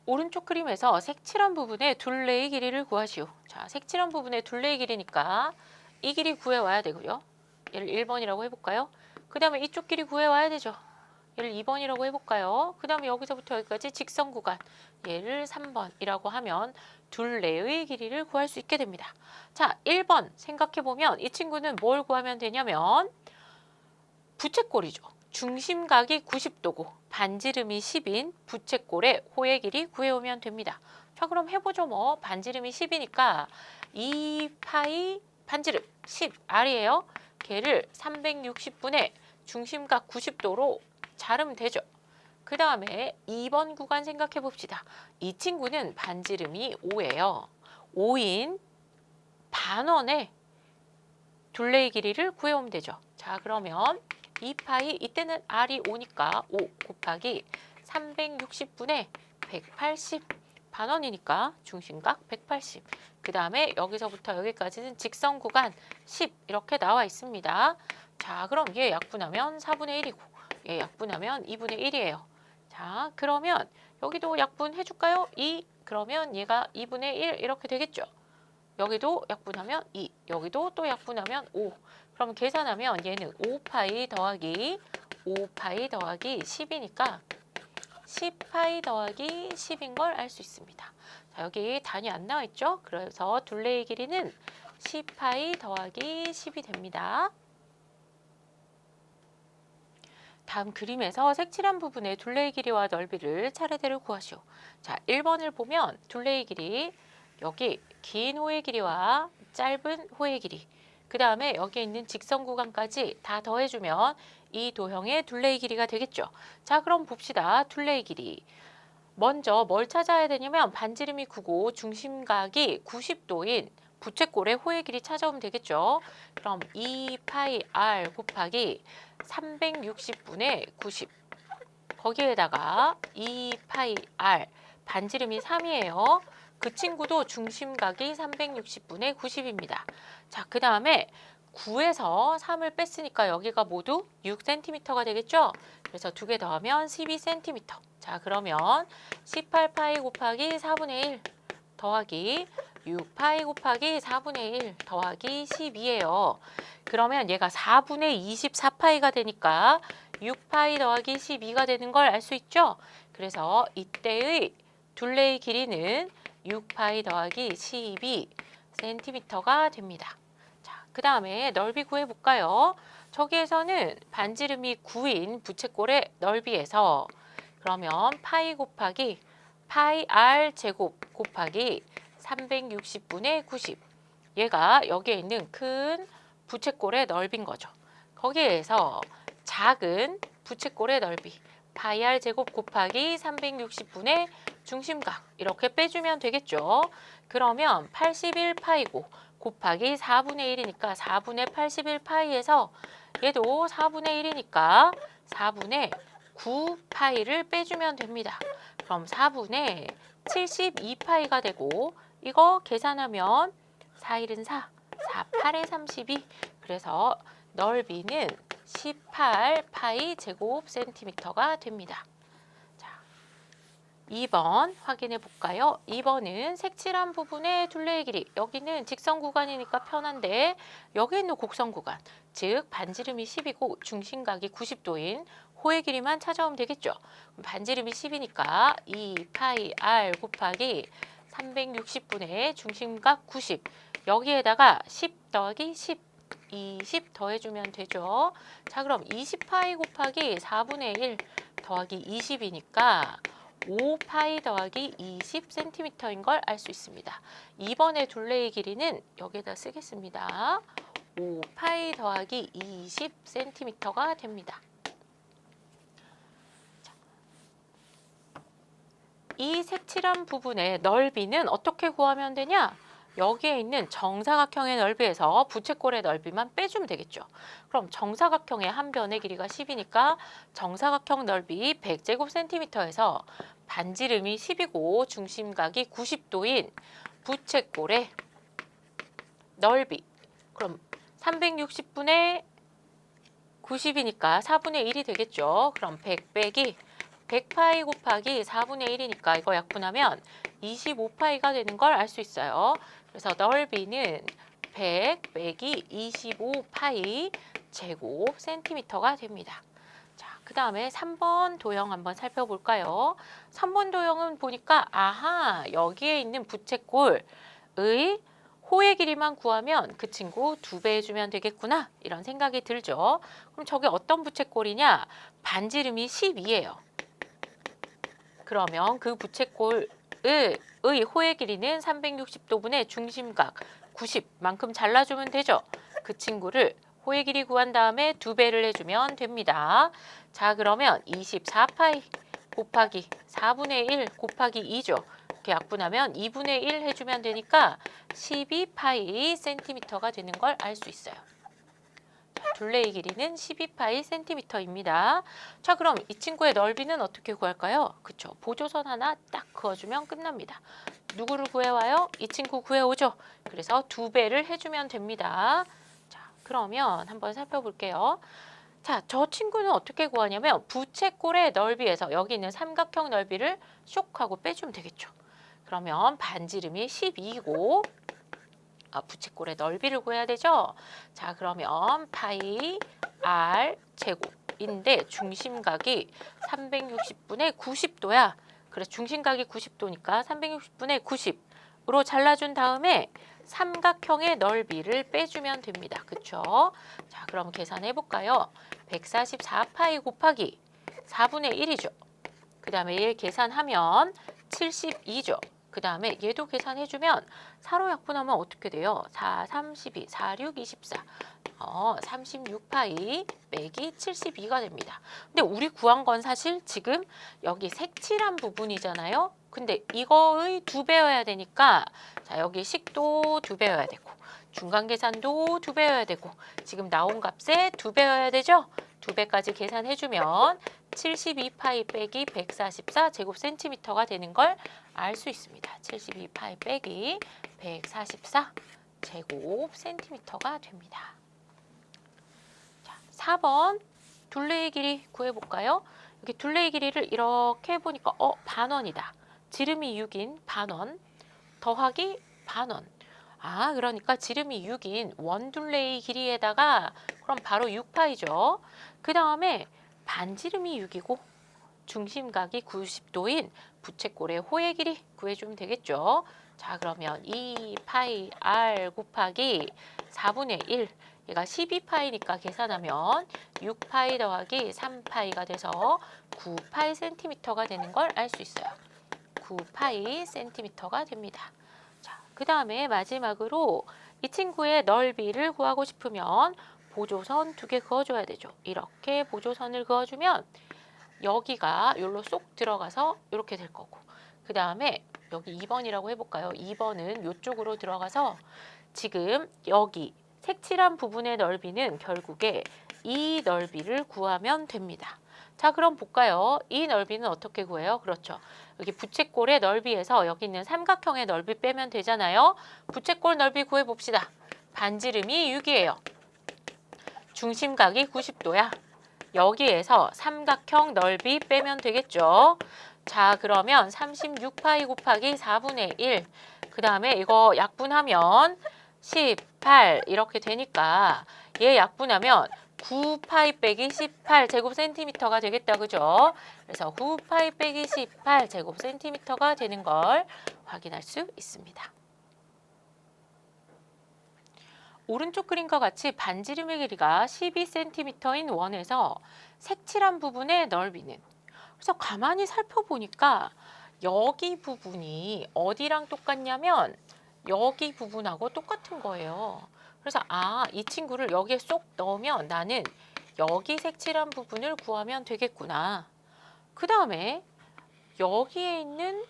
오른쪽 그림에서 색칠한 부분의 둘레의 길이를 구하시오. 자, 색칠한 부분의 둘레의 길이니까 이 길이 구해와야 되고요. 얘를 1번이라고 해볼까요? 그 다음에 이쪽 길이 구해와야 되죠. 얘를 2번이라고 해볼까요? 그 다음에 여기서부터 여기까지 직선 구간, 얘를 3번이라고 하면 둘레의 길이를 구할 수 있게 됩니다. 자, 1번 생각해보면 이 친구는 뭘 구하면 되냐면 부채꼴이죠. 중심각이 90도고 반지름이 10인 부채꼴의 호의 길이 구해오면 됩니다. 자, 그럼 해보죠 뭐. 반지름이 10이니까 2파이 반지름 10R이에요. 걔를 360분의 중심각 90도로 자르면 되죠. 그 다음에 2번 구간 생각해 봅시다. 이 친구는 반지름이 5예요. 5인 반원의 둘레의 길이를 구해오면 되죠. 자, 그러면 2파이 이때는 R이 5니까 5 곱하기 360분의 180 반원이니까 중심각 180. 그 다음에 여기서부터 여기까지는 직선 구간 10 이렇게 나와 있습니다. 자, 그럼 얘 약분하면 4분의 1이고 얘 약분하면 2분의 1이에요. 자, 그러면 여기도 약분해 줄까요? 2. 그러면 얘가 2분의 1 이렇게 되겠죠. 여기도 약분하면 2, 여기도 또 약분하면 5. 그럼 계산하면 얘는 5파이 더하기 5파이 더하기 10이니까 10파이 더하기 10인 걸 알 수 있습니다. 자, 여기 단위 안 나와 있죠? 그래서 둘레의 길이는 10파이 더하기 10이 됩니다. 다음 그림에서 색칠한 부분의 둘레의 길이와 넓이를 차례대로 구하시오. 자, 1번을 보면 둘레의 길이 여기 긴 호의 길이와 짧은 호의 길이, 그 다음에 여기 있는 직선 구간까지 다 더해주면 이 도형의 둘레의 길이가 되겠죠. 자, 그럼 봅시다. 둘레의 길이. 먼저 뭘 찾아야 되냐면 반지름이 9고 중심각이 90도인 부채꼴의 호의 길이 찾아오면 되겠죠. 그럼 2파이 r 곱하기 360분의 90 거기에다가 2파이 r 반지름이 3이에요. 그 친구도 중심각이 360분의 90입니다. 자, 그 다음에 9에서 3을 뺐으니까 여기가 모두 6cm가 되겠죠? 그래서 두 개 더하면 12cm. 자, 그러면 18파이 곱하기 4분의 1 더하기 6파이 곱하기 4분의 1 더하기 12예요. 그러면 얘가 4분의 24파이가 되니까 6파이 더하기 12가 되는 걸 알 수 있죠? 그래서 이때의 둘레의 길이는 6파이 더하기 12cm가 됩니다. 자, 그 다음에 넓이 구해볼까요? 저기에서는 반지름이 9인 부채꼴의 넓이에서 그러면 파이 곱하기 파이 r 제곱 곱하기 360분의 90 얘가 여기에 있는 큰 부채꼴의 넓이인 거죠. 거기에서 작은 부채꼴의 넓이 파이 r 제곱 곱하기 360분의 중심각 이렇게 빼주면 되겠죠. 그러면 81파이고 곱하기 4분의 1이니까 4분의 81파이에서 얘도 4분의 1이니까 4분의 9파이를 빼주면 됩니다. 그럼 4분의 72파이가 되고 이거 계산하면 4일은 4, 4, 8에 32. 그래서 넓이는 18파이 제곱 센티미터가 됩니다. 자, 2번 확인해 볼까요? 2번은 색칠한 부분의 둘레의 길이. 여기는 직선 구간이니까 편한데 여기 있는 곡선 구간, 즉 반지름이 10이고 중심각이 90도인 호의 길이만 찾아오면 되겠죠. 반지름이 10이니까 2파이 r 곱하기 360분의 중심각 90 여기에다가 10 더하기 10 20 더해주면 되죠. 자, 그럼 20파이 곱하기 4분의 1 더하기 20이니까 5파이 더하기 20cm인 걸 알 수 있습니다. 2번의 둘레의 길이는 여기에다 쓰겠습니다. 5파이 더하기 20cm가 됩니다. 이 색칠한 부분의 넓이는 어떻게 구하면 되냐? 여기에 있는 정사각형의 넓이에서 부채꼴의 넓이만 빼주면 되겠죠. 그럼 정사각형의 한 변의 길이가 10이니까 정사각형 넓이 100제곱센티미터에서 반지름이 10이고 중심각이 90도인 부채꼴의 넓이. 그럼 360분의 90이니까 4분의 1이 되겠죠. 그럼 100 빼기 100파이 곱하기 4분의 1이니까 이거 약분하면 25파이가 되는 걸 알 수 있어요. 그래서 넓이는 100 빼기 25파이 제곱 센티미터가 됩니다. 자, 그 다음에 3번 도형 한번 살펴볼까요? 3번 도형은 보니까 아하, 여기에 있는 부채꼴의 호의 길이만 구하면 그 친구 2배 해주면 되겠구나 이런 생각이 들죠. 그럼 저게 어떤 부채꼴이냐? 반지름이 12예요. 그러면 그 부채꼴의 호의 길이는 360도분의 중심각 90만큼 잘라주면 되죠. 그 친구를 호의 길이 구한 다음에 2배를 해주면 됩니다. 자, 그러면 24파이 곱하기 4분의 1 곱하기 2죠. 이렇게 약분하면 2분의 1 해주면 되니까 12파이 센티미터가 되는 걸 알 수 있어요. 둘레의 길이는 12파이 센티미터입니다. 자, 그럼 이 친구의 넓이는 어떻게 구할까요? 그쵸, 보조선 하나 딱 그어주면 끝납니다. 누구를 구해와요? 이 친구 구해오죠. 그래서 2배를 해주면 됩니다. 자, 그러면 한번 살펴볼게요. 자, 저 친구는 어떻게 구하냐면 부채꼴의 넓이에서 여기 있는 삼각형 넓이를 쇽 하고 빼주면 되겠죠. 그러면 반지름이 12이고 부채꼴의 넓이를 구해야 되죠. 자, 그러면 파이 r 제곱인데 중심각이 360분의 90도야. 그래, 중심각이 90도니까 360분의 90으로 잘라준 다음에 삼각형의 넓이를 빼주면 됩니다. 그쵸? 자, 그럼 계산해 볼까요? 144파이 곱하기 4분의 1이죠. 그 다음에 얘 계산하면 72죠. 그 다음에 얘도 계산해주면 4로 약분하면 어떻게 돼요? 4, 32, 4, 6, 24. 36파이 빼기 72가 됩니다. 근데 우리 구한 건 사실 지금 여기 색칠한 부분이잖아요. 근데 이거의 2배여야 되니까 자, 여기 식도 2배여야 되고 중간 계산도 2배여야 되고 지금 나온 값에 2배여야 되죠? 2배까지 계산해주면 72파이 빼기 144 제곱센티미터가 되는 걸 알 수 있습니다. 72파이 빼기 144 제곱센티미터가 됩니다. 자, 4번 둘레의 길이 구해볼까요? 여기 둘레의 길이를 이렇게 해보니까 반원이다. 지름이 6인 반원 더하기 반원. 아, 그러니까 지름이 6인 원둘레의 길이에다가 그럼 바로 6파이죠. 그 다음에 반지름이 6이고 중심각이 90도인 부채꼴의 호의 길이 구해주면 되겠죠. 자, 그러면 2파이 r 곱하기 4분의 1 얘가 12파이니까 계산하면 6파이 더하기 3파이가 돼서 9파이 센티미터가 되는 걸 알 수 있어요. 9파이 센티미터가 됩니다. 자, 그 다음에 마지막으로 이 친구의 넓이를 구하고 싶으면 보조선 2개 그어줘야 되죠. 이렇게 보조선을 그어주면 여기가 여기로 쏙 들어가서 이렇게 될 거고 그 다음에 여기 2번이라고 해볼까요? 2번은 이쪽으로 들어가서 지금 여기 색칠한 부분의 넓이는 결국에 이 넓이를 구하면 됩니다. 자, 그럼 볼까요? 이 넓이는 어떻게 구해요? 그렇죠. 여기 부채꼴의 넓이에서 여기 있는 삼각형의 넓이 빼면 되잖아요. 부채꼴 넓이 구해봅시다. 반지름이 6이에요. 중심각이 90도야. 여기에서 삼각형 넓이 빼면 되겠죠. 자, 그러면 36파이 곱하기 4분의 1. 그 다음에 이거 약분하면 18 이렇게 되니까 얘 약분하면 9파이 빼기 18 제곱센티미터가 되겠다. 그죠? 그래서 9파이 빼기 18 제곱센티미터가 되는 걸 확인할 수 있습니다. 오른쪽 그림과 같이 반지름의 길이가 12cm인 원에서 색칠한 부분의 넓이는 그래서 가만히 살펴보니까 여기 부분이 어디랑 똑같냐면 여기 부분하고 똑같은 거예요. 그래서 이 친구를 여기에 쏙 넣으면 나는 여기 색칠한 부분을 구하면 되겠구나. 그 다음에 여기에 있는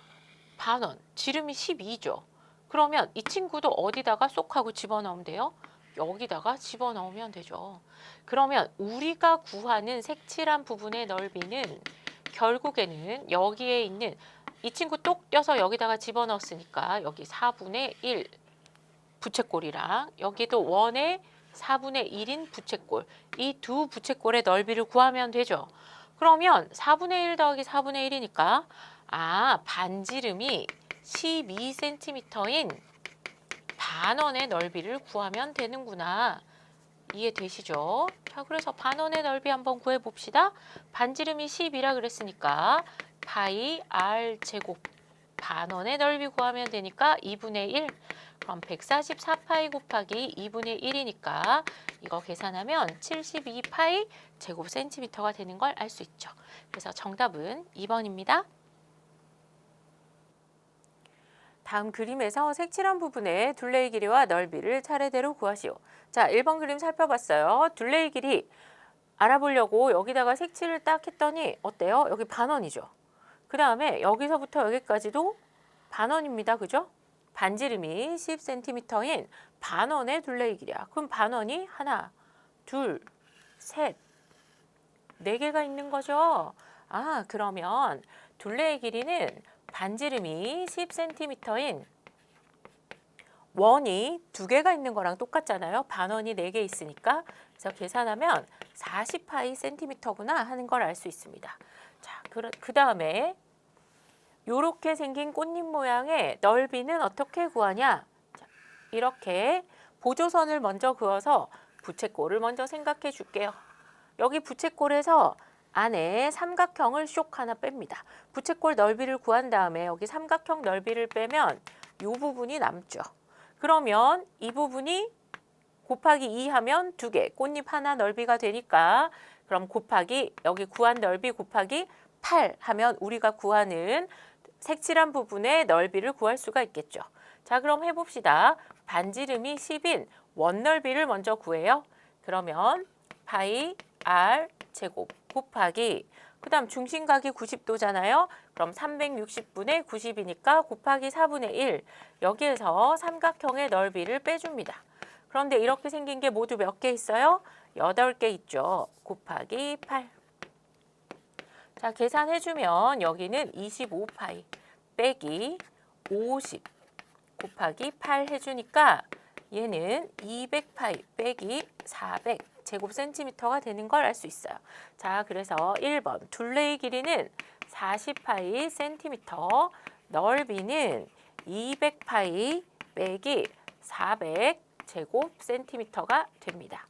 반원, 지름이 12죠. 그러면 이 친구도 어디다가 쏙 하고 집어넣으면 돼요? 여기다가 집어넣으면 되죠. 그러면 우리가 구하는 색칠한 부분의 넓이는 결국에는 여기에 있는 이 친구 똑 떼서 여기다가 집어넣었으니까 여기 4분의 1 부채꼴이랑 여기도 원의 4분의 1인 부채꼴 이 두 부채꼴의 넓이를 구하면 되죠. 그러면 4분의 1 더하기 4분의 1이니까 반지름이 12cm인 반원의 넓이를 구하면 되는구나. 이해되시죠? 자, 그래서 반원의 넓이 한번 구해봅시다. 반지름이 10이라 그랬으니까 파이 r 제곱 반원의 넓이 구하면 되니까 2분의 1. 그럼 144파이 곱하기 2분의 1이니까 이거 계산하면 72파이 제곱 센티미터가 되는 걸 알 수 있죠. 그래서 정답은 2번입니다. 다음 그림에서 색칠한 부분의 둘레의 길이와 넓이를 차례대로 구하시오. 자, 1번 그림 살펴봤어요. 둘레의 길이 알아보려고 여기다가 색칠을 딱 했더니 어때요? 여기 반원이죠. 그 다음에 여기서부터 여기까지도 반원입니다. 그죠? 반지름이 10cm인 반원의 둘레의 길이야. 그럼 반원이 하나, 둘, 셋, 네 개가 있는 거죠. 그러면 둘레의 길이는 반지름이 10cm인 원이 두 개가 있는 거랑 똑같잖아요. 반원이 4개 있으니까. 그래서 계산하면 40파이 cm구나 하는 걸 알 수 있습니다. 자, 그 다음에 이렇게 생긴 꽃잎 모양의 넓이는 어떻게 구하냐? 자, 이렇게 보조선을 먼저 그어서 부채꼴을 먼저 생각해 줄게요. 여기 부채꼴에서 안에 삼각형을 쇽 하나 뺍니다. 부채꼴 넓이를 구한 다음에 여기 삼각형 넓이를 빼면 이 부분이 남죠. 그러면 이 부분이 곱하기 2 하면 2개, 꽃잎 하나 넓이가 되니까 그럼 곱하기 여기 구한 넓이 곱하기 8 하면 우리가 구하는 색칠한 부분의 넓이를 구할 수가 있겠죠. 자, 그럼 해봅시다. 반지름이 10인 원 넓이를 먼저 구해요. 그러면 파이 r 제곱 곱하기 그 다음 중심각이 90도잖아요. 그럼 360분의 90이니까 곱하기 4분의 1 여기에서 삼각형의 넓이를 빼줍니다. 그런데 이렇게 생긴 게 모두 몇 개 있어요? 8개 있죠. 곱하기 8. 자, 계산해주면 여기는 25파이 빼기 50 곱하기 8 해주니까 얘는 200파이 빼기 400 제곱센티미터가 되는 걸 알 수 있어요. 자, 그래서 1번 둘레의 길이는 40파이 센티미터, 넓이는 200파이 빼기 400 제곱센티미터가 됩니다.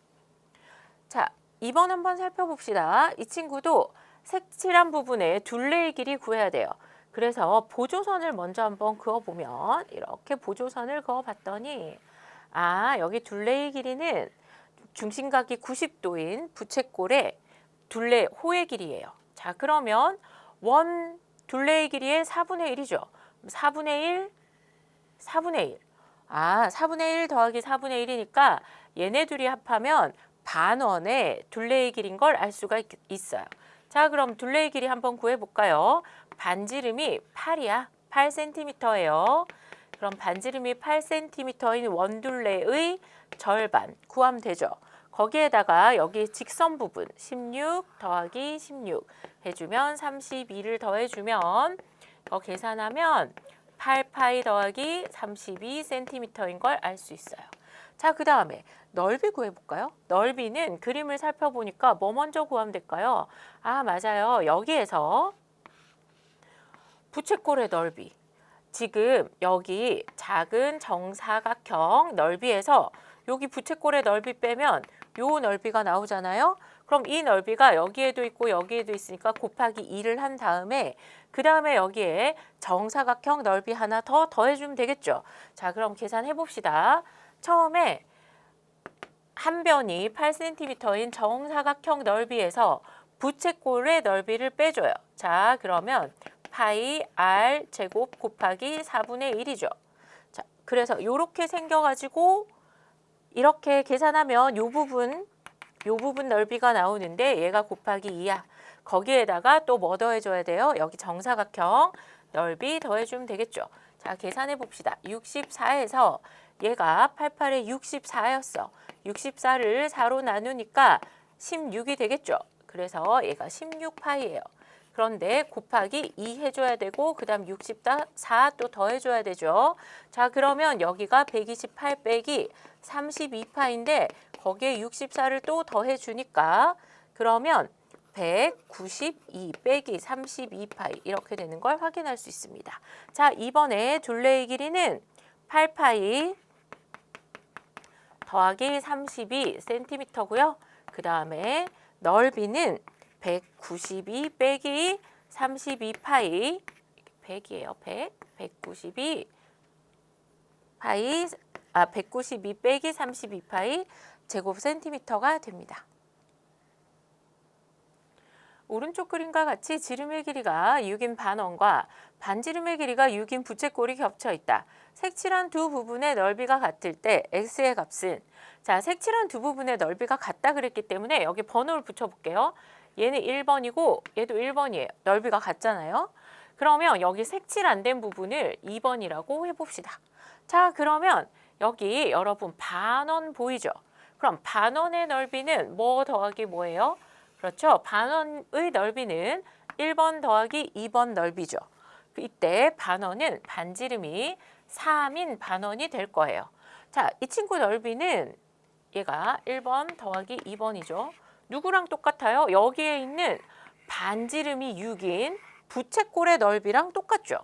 자, 2번 한번 살펴봅시다. 이 친구도 색칠한 부분에 둘레의 길이 구해야 돼요. 그래서 보조선을 먼저 한번 그어보면 이렇게 보조선을 그어봤더니 여기 둘레의 길이는 중심각이 90도인 부채꼴의 둘레 호의 길이에요. 자, 그러면 원 둘레의 길이의 4분의 1이죠. 4분의 1, 4분의 1. 4분의 1 더하기 4분의 1이니까 얘네 둘이 합하면 반원의 둘레의 길인 걸 알 수가 있어요. 자, 그럼 둘레의 길이 한번 구해볼까요? 반지름이 8이야. 8cm예요. 그럼 반지름이 8cm인 원둘레의 절반 구하면 되죠. 거기에다가 여기 직선 부분 16 더하기 16 해주면 32를 더해주면 이거 계산하면 8파이 더하기 32cm인 걸 알 수 있어요. 자, 그 다음에 넓이 구해볼까요? 넓이는 그림을 살펴보니까 뭐 먼저 구하면 될까요? 맞아요. 여기에서 부채꼴의 넓이. 지금 여기 작은 정사각형 넓이에서 여기 부채꼴의 넓이 빼면 요 넓이가 나오잖아요. 그럼 이 넓이가 여기에도 있고 여기에도 있으니까 곱하기 2를 한 다음에 그 다음에 여기에 정사각형 넓이 하나 더 더해주면 되겠죠. 자, 그럼 계산해 봅시다. 처음에 한 변이 8cm인 정사각형 넓이에서 부채꼴의 넓이를 빼줘요. 자, 그러면 파이 r 제곱 곱하기 4분의 1이죠. 자, 그래서 이렇게 생겨가지고 이렇게 계산하면 요 부분 넓이가 나오는데 얘가 곱하기 2야. 거기에다가 또 뭐 더해줘야 돼요? 여기 정사각형 넓이 더해주면 되겠죠. 자, 계산해 봅시다. 64에서 얘가 88에 64였어. 64를 4로 나누니까 16이 되겠죠. 그래서 얘가 16파이예요. 그런데 곱하기 2 해줘야 되고 그 다음 64 또 더해줘야 되죠. 자, 그러면 여기가 128 빼기 32파인데 거기에 64를 또 더해주니까 그러면 192 빼기 32파이 이렇게 되는 걸 확인할 수 있습니다. 자, 이번에 둘레의 길이는 8파이 더하기 32cm고요. 그 다음에 넓이는 192 빼기 32파이 100이에요. 192 파이 192 빼기 32파이 제곱센티미터가 됩니다. 오른쪽 그림과 같이 지름의 길이가 6인 반원과 반지름의 길이가 6인 부채꼴이 겹쳐 있다. 색칠한 두 부분의 넓이가 같을 때 x의 값은 자, 색칠한 두 부분의 넓이가 같다 그랬기 때문에 여기 번호를 붙여볼게요. 얘는 1번이고 얘도 1번이에요. 넓이가 같잖아요. 그러면 여기 색칠 안 된 부분을 2번이라고 해봅시다. 자, 그러면 여기 여러분 반원 보이죠? 그럼 반원의 넓이는 뭐 더하기 뭐예요? 그렇죠. 반원의 넓이는 1번 더하기 2번 넓이죠. 이때 반원은 반지름이 3인 반원이 될 거예요. 자, 이 친구 넓이는 얘가 1번 더하기 2번이죠. 누구랑 똑같아요? 여기에 있는 반지름이 6인 부채꼴의 넓이랑 똑같죠.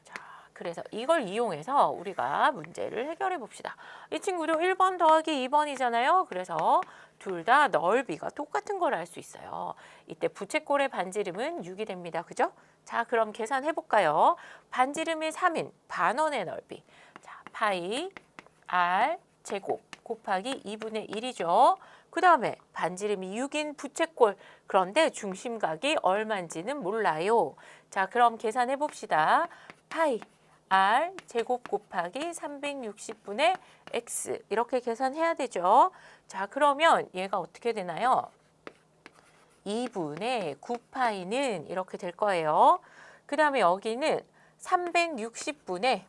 자, 그래서 이걸 이용해서 우리가 문제를 해결해 봅시다. 이 친구도 1번 더하기 2번이잖아요. 그래서 둘 다 넓이가 똑같은 걸 알 수 있어요. 이때 부채꼴의 반지름은 6이 됩니다. 그죠? 자, 그럼 계산해 볼까요? 반지름이 3인 반원의 넓이. 자, 파이 r 제곱 곱하기 2분의 1이죠. 그 다음에 반지름이 6인 부채꼴. 그런데 중심각이 얼마인지는 몰라요. 자, 그럼 계산해 봅시다. 파이 r 제곱 곱하기 360분의 x 이렇게 계산해야 되죠. 자, 그러면 얘가 어떻게 되나요? 2분의 9파이는 이렇게 될 거예요. 그 다음에 여기는 360분의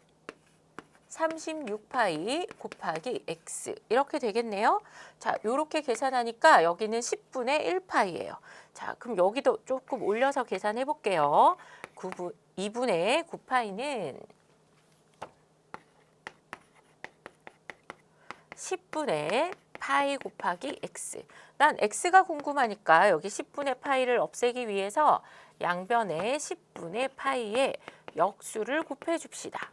36파이 곱하기 x 이렇게 되겠네요. 자, 이렇게 계산하니까 여기는 10분의 1파이예요. 자, 그럼 여기도 조금 올려서 계산해 볼게요. 2분의 9파이는 10분의 파이 곱하기 x. 난 x가 궁금하니까 여기 10분의 파이를 없애기 위해서 양변에 10분의 파이의 역수를 곱해줍시다.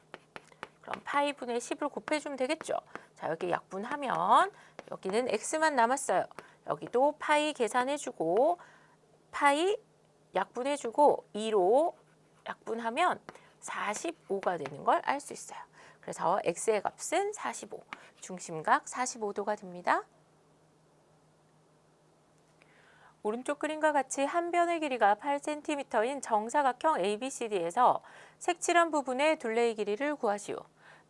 그럼 파이분의 10을 곱해주면 되겠죠. 자, 여기 약분하면 여기는 x만 남았어요. 여기도 파이 계산해주고 파이 약분해주고 2로 약분하면 45가 되는 걸 알 수 있어요. 그래서 x의 값은 45, 중심각 45도가 됩니다. 오른쪽 그림과 같이 한 변의 길이가 8cm인 정사각형 ABCD에서 색칠한 부분의 둘레의 길이를 구하시오.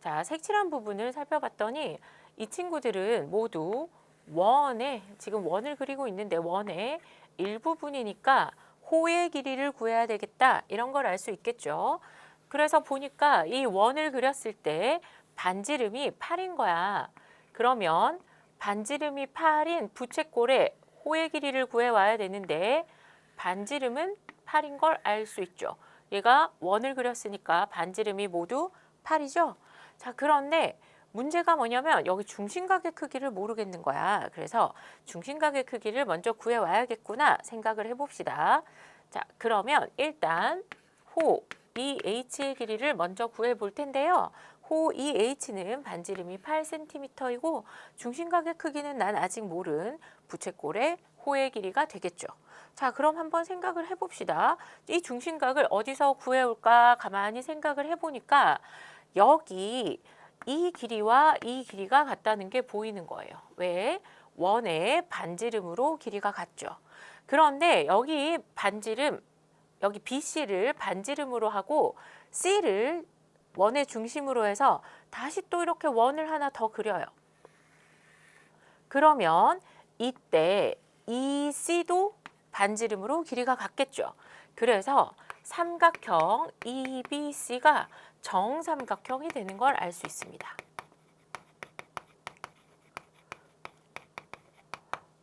자, 색칠한 부분을 살펴봤더니 이 친구들은 모두 원에 지금 원을 그리고 있는데 원의 일부분이니까 호의 길이를 구해야 되겠다 이런 걸 알 수 있겠죠. 그래서 보니까 이 원을 그렸을 때 반지름이 8인 거야. 그러면 반지름이 8인 부채꼴의 호의 길이를 구해와야 되는데 반지름은 8인 걸 알 수 있죠. 얘가 원을 그렸으니까 반지름이 모두 8이죠. 자, 그런데 문제가 뭐냐면 여기 중심각의 크기를 모르겠는 거야. 그래서 중심각의 크기를 먼저 구해와야겠구나 생각을 해봅시다. 자, 그러면 일단 호 EH의 길이를 먼저 구해 볼 텐데요. 호 EH는 반지름이 8cm이고 중심각의 크기는 난 아직 모른 부채꼴의 호의 길이가 되겠죠. 자, 그럼 한번 생각을 해봅시다. 이 중심각을 어디서 구해올까 가만히 생각을 해보니까 여기 이 길이와 이 길이가 같다는 게 보이는 거예요. 왜? 원의 반지름으로 길이가 같죠. 그런데 여기 반지름, 여기 BC를 반지름으로 하고 C를 원의 중심으로 해서 다시 또 이렇게 원을 하나 더 그려요. 그러면 이때 이 C도 반지름으로 길이가 같겠죠. 그래서 삼각형 EBC가 정삼각형이 되는 걸 알 수 있습니다.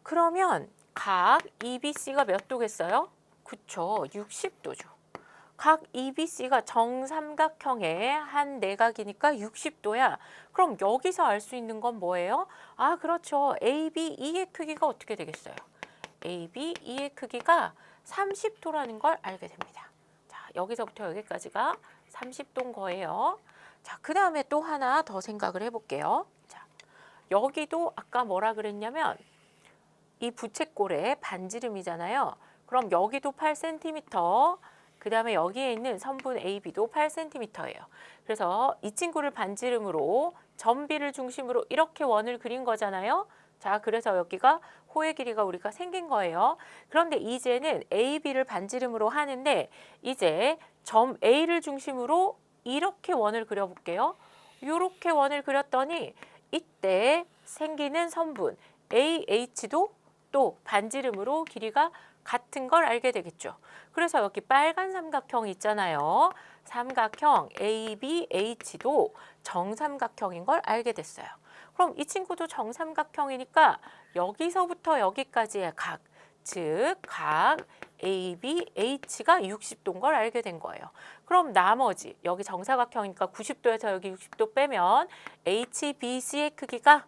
그러면 각 EBC가 몇 도겠어요? 그쵸, 60도죠. 각 EBC가 정삼각형의 한 내각이니까 60도야. 그럼 여기서 알 수 있는 건 뭐예요? 아, 그렇죠. ABE의 크기가 어떻게 되겠어요? ABE의 크기가 30도라는 걸 알게 됩니다. 자, 여기서부터 여기까지가 30도인 거예요. 자, 그 다음에 또 하나 더 생각을 해볼게요. 자, 여기도 아까 뭐라 그랬냐면 이 부채꼴의 반지름이잖아요. 그럼 여기도 8cm, 그 다음에 여기에 있는 선분 AB도 8cm예요. 그래서 이 친구를 반지름으로 점 B를 중심으로 이렇게 원을 그린 거잖아요. 자, 그래서 여기가 호의 길이가 우리가 생긴 거예요. 그런데 이제는 AB를 반지름으로 하는데 이제 점 A를 중심으로 이렇게 원을 그려볼게요. 이렇게 원을 그렸더니 이때 생기는 선분 AH도 또 반지름으로 길이가 같은 걸 알게 되겠죠. 그래서 여기 빨간 삼각형이 있잖아요. 삼각형 ABH도 정삼각형인 걸 알게 됐어요. 그럼 이 친구도 정삼각형이니까 여기서부터 여기까지의 각, 즉 각 ABH가 60도인 걸 알게 된 거예요. 그럼 나머지 여기 정사각형이니까 90도에서 여기 60도 빼면 HBC의 크기가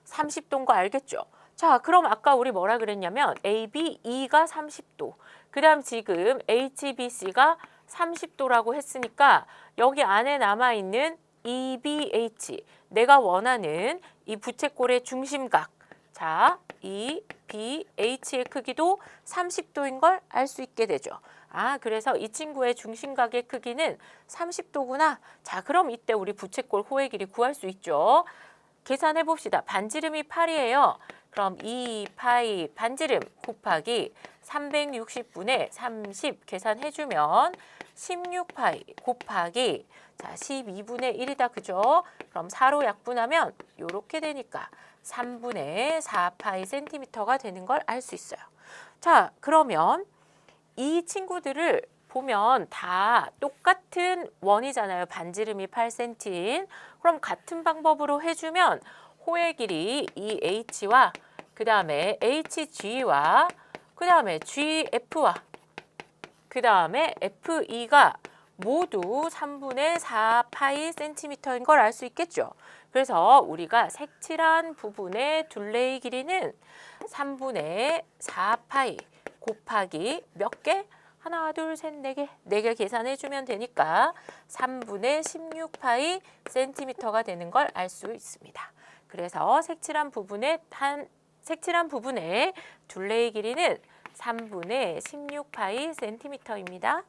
30도인 거 알겠죠? 자, 그럼 아까 우리 뭐라 그랬냐면 ABE가 30도, 그 다음 지금 HBC가 30도라고 했으니까 여기 안에 남아있는 EBH, 내가 원하는 이 부채꼴의 중심각, 자, 이 BH의 크기도 30도인 걸 알 수 있게 되죠. 아, 그래서 이 친구의 중심각의 크기는 30도구나. 자, 그럼 이때 우리 부채꼴 호의 길이 구할 수 있죠. 계산해 봅시다. 반지름이 8이에요. 그럼 2파이 반지름 곱하기 360분의 30 계산해주면 16파이 곱하기 자 12분의 1이다. 그죠? 그럼 4로 약분하면 이렇게 되니까 3분의 4파이 센티미터가 되는 걸 알 수 있어요. 자, 그러면 이 친구들을 보면 다 똑같은 원이잖아요. 반지름이 8cm인. 그럼 같은 방법으로 해주면 호의 길이 이 H와 그 다음에 HG와 그 다음에 GF와 그 다음에 FE가 모두 3분의 4파이 센티미터인 걸 알 수 있겠죠. 그래서 우리가 색칠한 부분의 둘레의 길이는 3분의 4파이 곱하기 몇 개? 하나, 둘, 셋, 네 개. 4개 계산해주면 되니까 3분의 16파이 센티미터가 되는 걸 알 수 있습니다. 그래서 색칠한 부분의 둘레의 길이는 3분의 16파이 센티미터입니다.